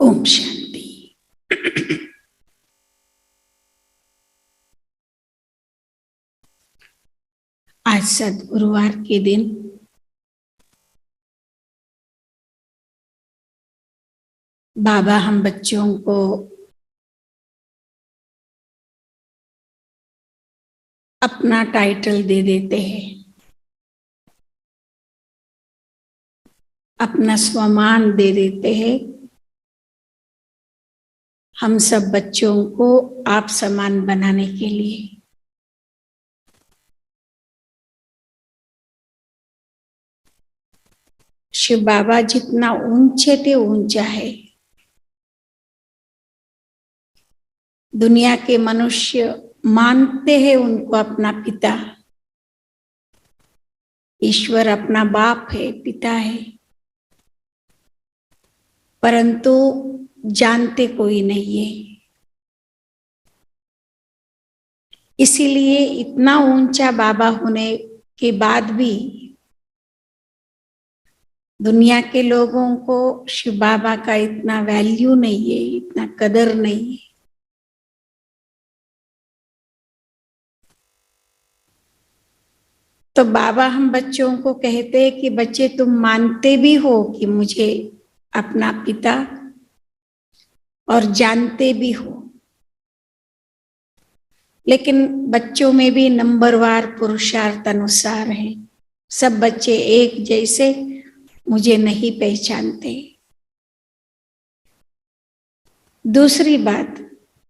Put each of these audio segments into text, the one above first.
ओम शांति। आज सद्गुरुवार के दिन बाबा हम बच्चों को अपना टाइटल दे देते हैं, अपना स्वमान दे देते हैं। हम सब बच्चों को आप समान बनाने के लिए शिव बाबा जितना ऊंचे थे ऊंचा है। दुनिया के मनुष्य मानते हैं उनको अपना पिता, ईश्वर अपना बाप है, पिता है, परंतु जानते कोई नहीं है। इसीलिए इतना ऊंचा बाबा होने के बाद भी दुनिया के लोगों को शिव बाबा का इतना वैल्यू नहीं है, इतना कदर नहीं है। तो बाबा हम बच्चों को कहते हैं कि बच्चे तुम मानते भी हो कि मुझे अपना पिता और जानते भी हो, लेकिन बच्चों में भी नंबरवार पुरुषार्थ अनुसार है। सब बच्चे एक जैसे मुझे नहीं पहचानते। दूसरी बात,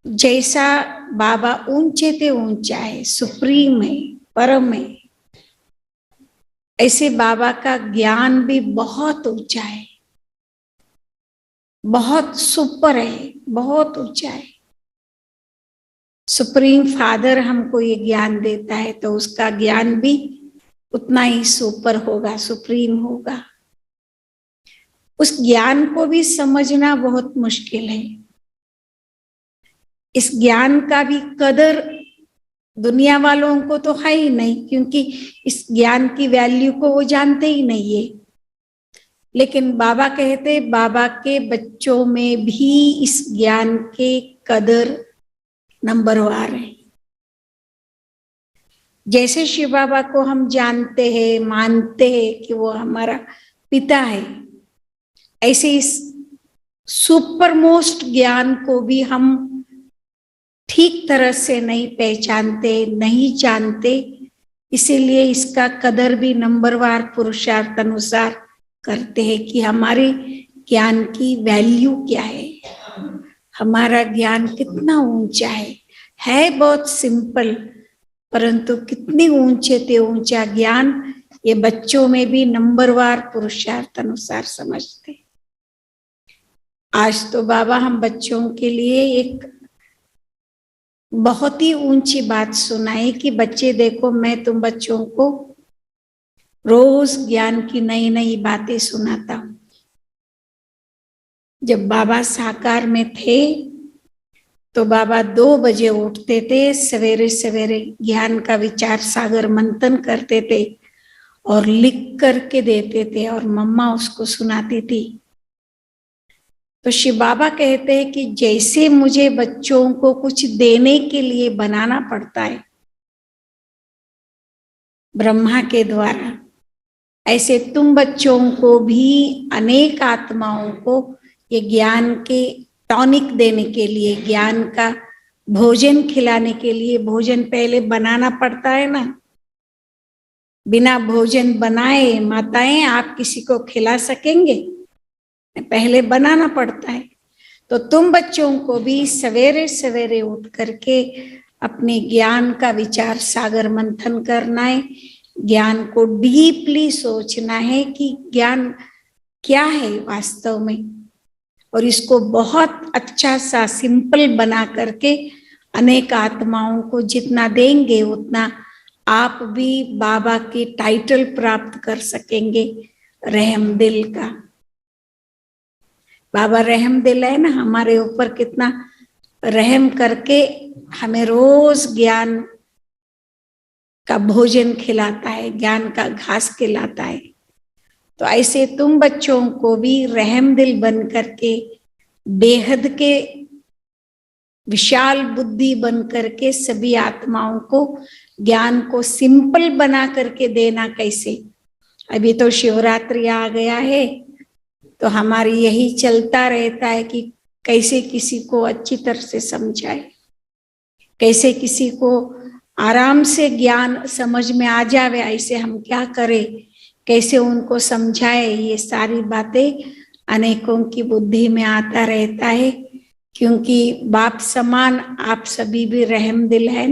जैसा बाबा ऊंचे थे ऊंचा है, सुप्रीम है, परम है, ऐसे बाबा का ज्ञान भी बहुत ऊंचा है, बहुत सुपर है, बहुत ऊंचा है। सुप्रीम फादर हमको ये ज्ञान देता है तो उसका ज्ञान भी उतना ही सुपर होगा, सुप्रीम होगा। उस ज्ञान को भी समझना बहुत मुश्किल है। इस ज्ञान का भी कदर दुनिया वालों को तो है ही नहीं, क्योंकि इस ज्ञान की वैल्यू को वो जानते ही नहीं है। लेकिन बाबा कहते बाबा के बच्चों में भी इस ज्ञान के कदर नंबरवार है। जैसे शिव बाबा को हम जानते हैं, मानते हैं कि वो हमारा पिता है, ऐसे इस सुपर मोस्ट ज्ञान को भी हम ठीक तरह से नहीं पहचानते, नहीं जानते। इसीलिए इसका कदर भी नंबरवार पुरुषार्थ अनुसार करते हैं कि हमारे ज्ञान की वैल्यू क्या है, हमारा ज्ञान कितना ऊंचा है बहुत सिंपल, परंतु कितनी ऊंचे थे ऊंचा ज्ञान ये बच्चों में भी नंबरवार पुरुषार्थ अनुसार समझते। आज तो बाबा हम बच्चों के लिए एक बहुत ही ऊंची बात सुनाई कि बच्चे देखो, मैं तुम बच्चों को रोज ज्ञान की नई नई बातें सुनाता हूं। जब बाबा साकार में थे तो बाबा 2 बजे उठते थे, सवेरे सवेरे ज्ञान का विचार सागर मंथन करते थे और लिख करके देते थे और मम्मा उसको सुनाती थी। तो शिव बाबा कहते हैं कि जैसे मुझे बच्चों को कुछ देने के लिए बनाना पड़ता है ब्रह्मा के द्वारा, ऐसे तुम बच्चों को भी अनेक आत्माओं को ये ज्ञान के टॉनिक देने के लिए, ज्ञान का भोजन खिलाने के लिए भोजन पहले बनाना पड़ता है ना। बिना भोजन बनाए माताएं आप किसी को खिला सकेंगे? पहले बनाना पड़ता है। तो तुम बच्चों को भी सवेरे सवेरे उठ करके अपने ज्ञान का विचार सागर मंथन करना है, ज्ञान को डीपली सोचना है कि ज्ञान क्या है वास्तव में, और इसको बहुत अच्छा सा सिंपल बना करके अनेक आत्माओं को जितना देंगे उतना आप भी बाबा के टाइटल प्राप्त कर सकेंगे, रहम दिल का। बाबा रहम दिल है ना हमारे ऊपर, कितना रहम करके हमें रोज ज्ञान का भोजन खिलाता है, ज्ञान का घास खिलाता है। तो ऐसे तुम बच्चों को भी रहम दिल बन करके बेहद के विशाल बुद्धि बन करके सभी आत्माओं को ज्ञान को सिंपल बना करके देना कैसे। अभी तो शिवरात्रि आ गया है, तो हमारी यही चलता रहता है कि कैसे किसी को अच्छी तरह से समझाए, कैसे किसी को आराम से ज्ञान समझ में आ जावे, ऐसे हम क्या करें, कैसे उनको समझाए। ये सारी बातें अनेकों की बुद्धि में आता रहता है, क्योंकि बाप समान आप सभी भी रहम दिल है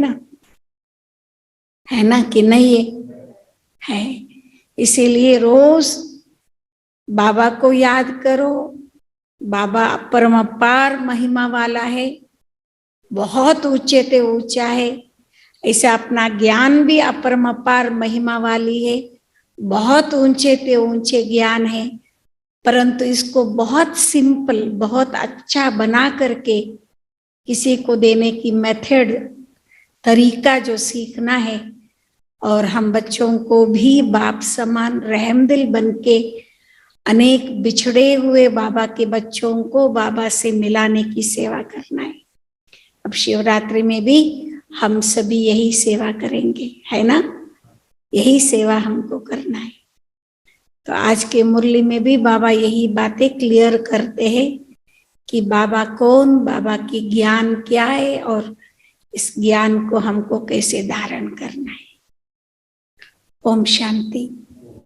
ना कि नहीं है। इसीलिए रोज बाबा को याद करो। बाबा परमपार महिमा वाला है, बहुत ऊंचे ते ऊंचा है। ऐसा अपना ज्ञान भी अपरमपार महिमा वाली है, बहुत ऊंचे ते ऊंचे ज्ञान है, परंतु इसको बहुत सिंपल, बहुत अच्छा बना करके किसी को देने की मेथड, तरीका जो सीखना है। और हम बच्चों को भी बाप समान रहमदिल बनके अनेक बिछड़े हुए बाबा के बच्चों को बाबा से मिलाने की सेवा करना है। अब शिवरात्रि में भी हम सभी यही सेवा करेंगे, है ना, यही सेवा हमको करना है। तो आज के मुरली में भी बाबा यही बातें क्लियर करते हैं कि बाबा कौन, बाबा की ज्ञान क्या है और इस ज्ञान को हमको कैसे धारण करना है। ओम शांति।